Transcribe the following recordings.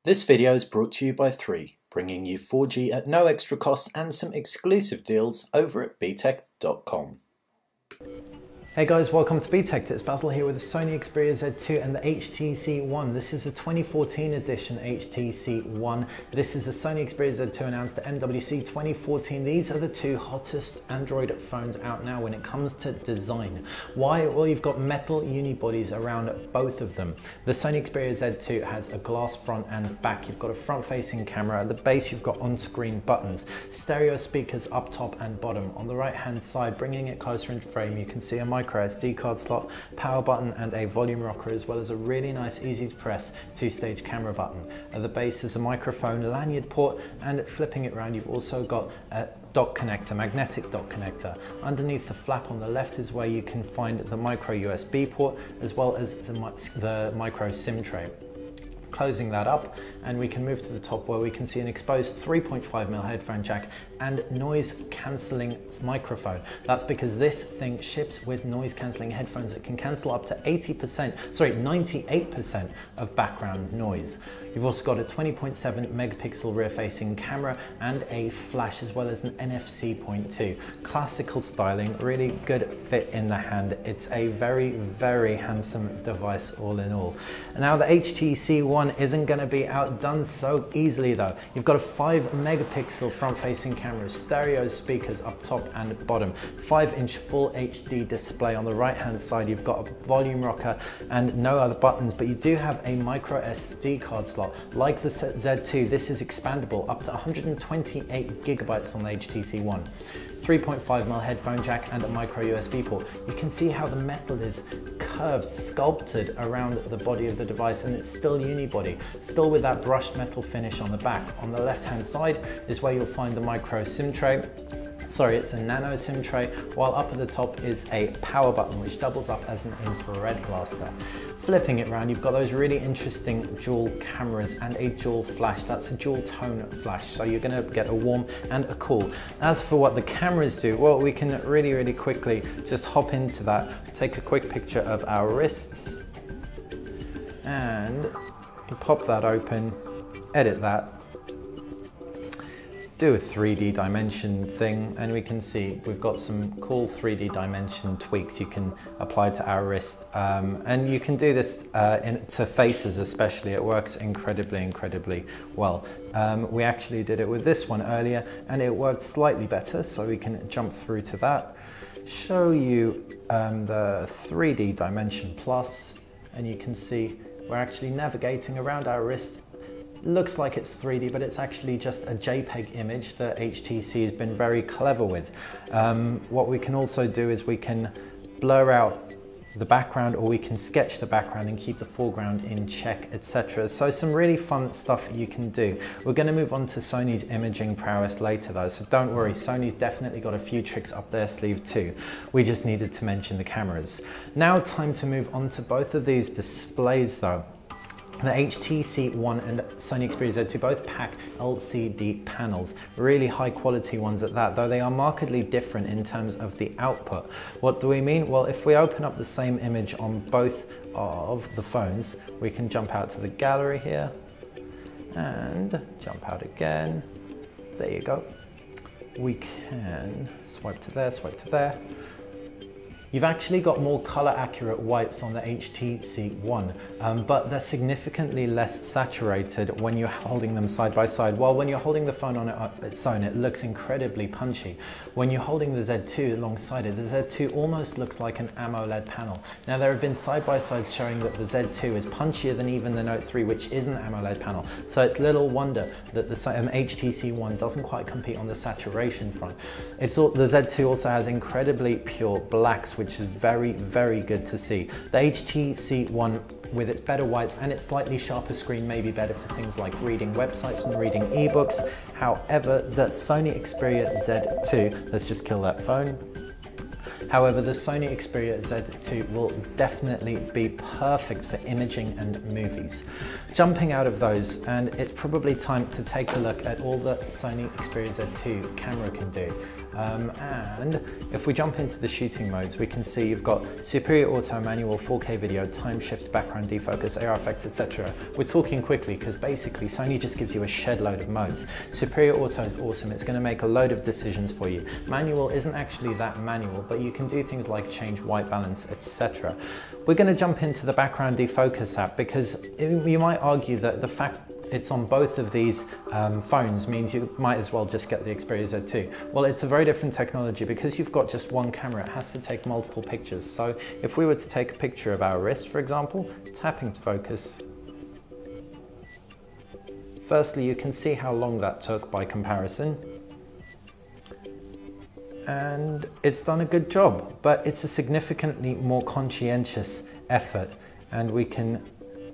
This video is brought to you by 3, bringing you 4G at no extra cost and some exclusive deals over at btech.com. Hey guys, welcome to BTech. It's Basil here with the Sony Xperia Z2 and the HTC One. This is a 2014 edition HTC One. This is a Sony Xperia Z2 announced at MWC 2014. These are the two hottest Android phones out now when it comes to design. Why? Well, you've got metal unibodies around both of them. The Sony Xperia Z2 has a glass front and back. You've got a front-facing camera. At the base, you've got on-screen buttons, stereo speakers up top and bottom. On the right-hand side, bringing it closer into frame, you can see a micro SD card slot, power button and a volume rocker, as well as a really nice, easy to press two-stage camera button. At the base is a microphone lanyard port, and flipping it around you've also got a dock connector, magnetic dock connector. Underneath the flap on the left is where you can find the micro USB port, as well as the micro SIM tray. Closing that up, and we can move to the top where we can see an exposed 3.5mm headphone jack and noise cancelling microphone. That's because this thing ships with noise cancelling headphones that can cancel up to 98% of background noise. You've also got a 20.7 megapixel rear facing camera and a flash, as well as an NFC point 2. Classical styling, really good fit in the hand. It's a very, very handsome device all in all. And now the HTC One isn't going to be outdone so easily though. You've got a 5 megapixel front facing camera, stereo speakers up top and bottom, 5-inch full HD display. On the right hand side you've got a volume rocker and no other buttons, but you do have a micro SD card slot. Like the Z2, this is expandable up to 128 gigabytes on the HTC One. 3.5mm headphone jack and a micro USB port. You can see how the metal is curved, sculpted around the body of the device, and it's still unibody, still with that brushed metal finish on the back. On the left hand side is where you'll find the micro SIM tray. Sorry, it's a nano SIM tray, while up at the top is a power button which doubles up as an infrared blaster. Flipping it around, you've got those really interesting dual cameras and a dual flash. That's a dual tone flash, so you're going to get a warm and a cool. As for what the cameras do, well, we can really quickly just hop into that, take a quick picture of our wrists, and pop that open, edit that, do a 3D dimension thing, and we can see we've got some cool 3D dimension tweaks you can apply to our wrist, and you can do this to faces especially. It works incredibly well. We actually did it with this one earlier and it worked slightly better, so we can jump through to that, show you the 3D dimension plus, and you can see we're actually navigating around our wrist. Looks like it's 3D, but it's actually just a JPEG image that HTC has been very clever with. What we can also do is we can blur out the background, or we can sketch the background and keep the foreground in check, etc. So some really fun stuff you can do. We're going to move on to Sony's imaging prowess later though, so don't worry, Sony's definitely got a few tricks up their sleeve too. We just needed to mention the cameras. Now time to move on to both of these displays though. The HTC One and Sony Xperia Z2 both pack LCD panels, really high quality ones at that, though they are markedly different in terms of the output. What do we mean? Well, if we open up the same image on both of the phones, we can jump out to the gallery here and jump out again. There you go. We can swipe to there, swipe to there. You've actually got more color accurate whites on the HTC One, but they're significantly less saturated when you're holding them side by side. While when you're holding the phone on its own, it looks incredibly punchy. When you're holding the Z2 alongside it, the Z2 almost looks like an AMOLED panel. Now there have been side by sides showing that the Z2 is punchier than even the Note 3, which is an AMOLED panel. So it's little wonder that the HTC One doesn't quite compete on the saturation front. The Z2 also has incredibly pure blacks, which is very good to see. The HTC One, with its better whites and its slightly sharper screen, may be better for things like reading websites and reading ebooks. However, the Sony Xperia Z2, let's just kill that phone. However, the Sony Xperia Z2 will definitely be perfect for imaging and movies. Jumping out of those, and it's probably time to take a look at all that Sony Xperia Z2 camera can do. And if we jump into the shooting modes, we can see you've got superior auto, manual, 4K video, time shift, background defocus, AR effects, etc. We're talking quickly because basically Sony just gives you a shed load of modes. Superior auto is awesome. It's going to make a load of decisions for you. Manual isn't actually that manual, but you can do things like change white balance, etc. We're going to jump into the background defocus app because you might argue that the fact it's on both of these phones means you might as well just get the Xperia Z2. Well, it's a very different technology because you've got just one camera. It has to take multiple pictures. So if we were to take a picture of our wrist, for example, tapping to focus, firstly, you can see how long that took by comparison. And it's done a good job, but it's a significantly more conscientious effort, and we can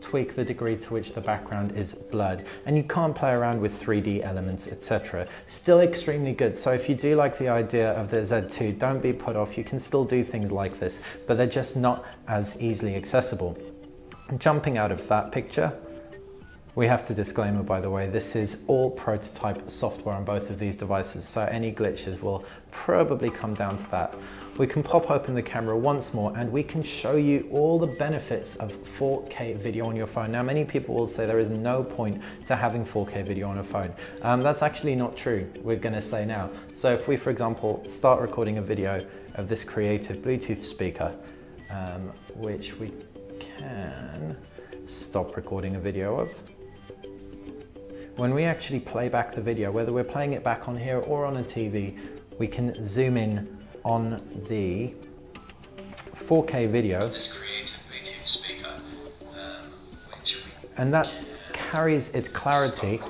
tweak the degree to which the background is blurred, and you can't play around with 3D elements, etc. Still extremely good. So if you do like the idea of the Z2, don't be put off. You can still do things like this, but they're just not as easily accessible. Jumping out of that picture, we have to disclaimer, by the way, this is all prototype software on both of these devices, so any glitches will probably come down to that. We can pop open the camera once more and we can show you all the benefits of 4K video on your phone. Now, many people will say there is no point to having 4K video on a phone. That's actually not true, we're gonna say now. So if we, for example, start recording a video of this creative Bluetooth speaker, which we can stop recording a video of. When we actually play back the video, whether we're playing it back on here or on a TV, we can zoom in on the 4K video. This creative Bluetooth speaker, and that carries its clarity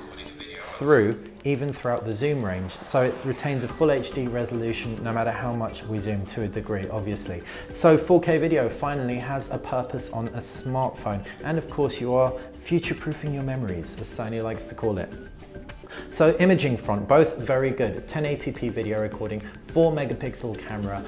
through, even throughout the zoom range. So it retains a full HD resolution no matter how much we zoom, to a degree, obviously. So 4K video finally has a purpose on a smartphone. And of course you are future-proofing your memories, as Sony likes to call it. So imaging front, both very good. 1080p video recording, 4 megapixel camera,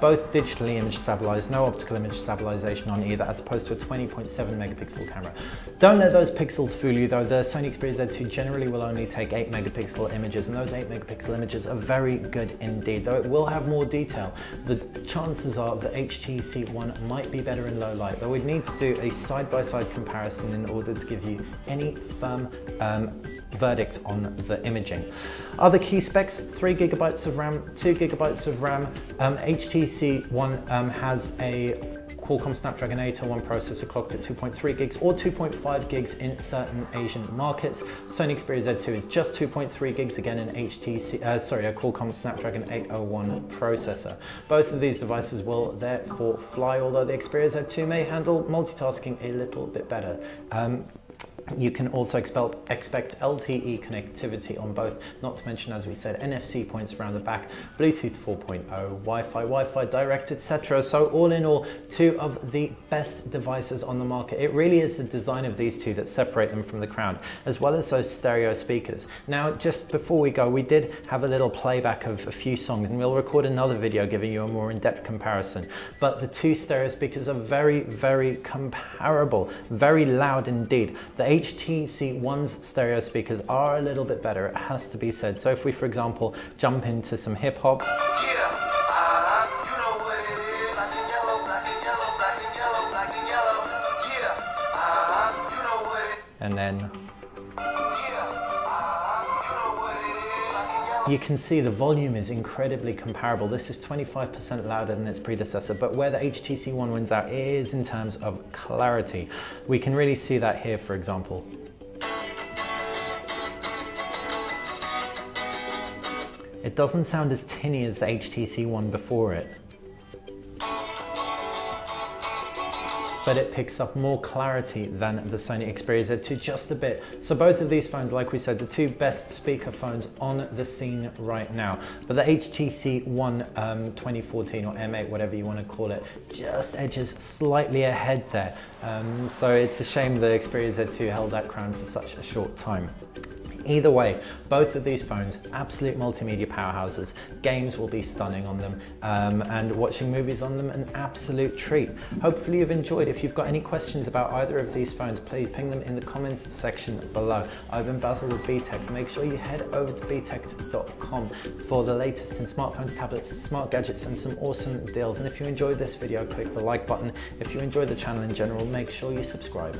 both digitally image stabilized, no optical image stabilization on either, as opposed to a 20.7 megapixel camera. Don't let those pixels fool you though. The Sony Xperia Z2 generally will only take 8 megapixel images, and those 8 megapixel images are very good indeed. Though it will have more detail, the chances are the HTC One might be better in low light, though we'd need to do a side-by-side comparison in order to give you any firm verdict on the imaging. Other key specs: 3 gigabytes of RAM, 2 gigabytes of RAM. HTC One has a Qualcomm Snapdragon 801 processor clocked at 2.3 gigs or 2.5 gigs in certain Asian markets. Sony Xperia Z2 is just 2.3 gigs, again in a Qualcomm Snapdragon 801 processor. Both of these devices will therefore fly, although the Xperia Z2 may handle multitasking a little bit better. You can also expect LTE connectivity on both, not to mention, as we said, NFC points around the back, Bluetooth 4.0, Wi-Fi Direct, etc. So all in all, two of the best devices on the market. It really is the design of these two that separate them from the crowd, as well as those stereo speakers. Now, just before we go, we did have a little playback of a few songs, and we'll record another video giving you a more in-depth comparison. But the two stereo speakers are very, very comparable, very loud indeed. The HTC One's stereo speakers are a little bit better, it has to be said. So if we, for example, jump into some hip hop, and then you can see the volume is incredibly comparable. This is 25% louder than its predecessor, but where the HTC One wins out is in terms of clarity. We can really see that here, for example. It doesn't sound as tinny as the HTC One before it, but it picks up more clarity than the Sony Xperia Z2, just a bit. So both of these phones, like we said, the two best speaker phones on the scene right now. But the HTC One 2014 or M8, whatever you want to call it, just edges slightly ahead there. So it's a shame the Xperia Z2 held that crown for such a short time. Either way, both of these phones, absolute multimedia powerhouses. Games will be stunning on them, and watching movies on them, an absolute treat. Hopefully you've enjoyed. If you've got any questions about either of these phones, please ping them in the comments section below. I've been Basil with BTech. Make sure you head over to btech.com for the latest in smartphones, tablets, smart gadgets, and some awesome deals. And if you enjoyed this video, click the like button. If you enjoyed the channel in general, make sure you subscribe.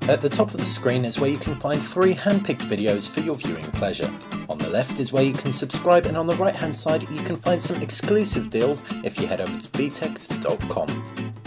At the top of the screen is where you can find 3 hand-picked videos for your viewing pleasure. On the left is where you can subscribe, and on the right hand side you can find some exclusive deals if you head over to btech.com.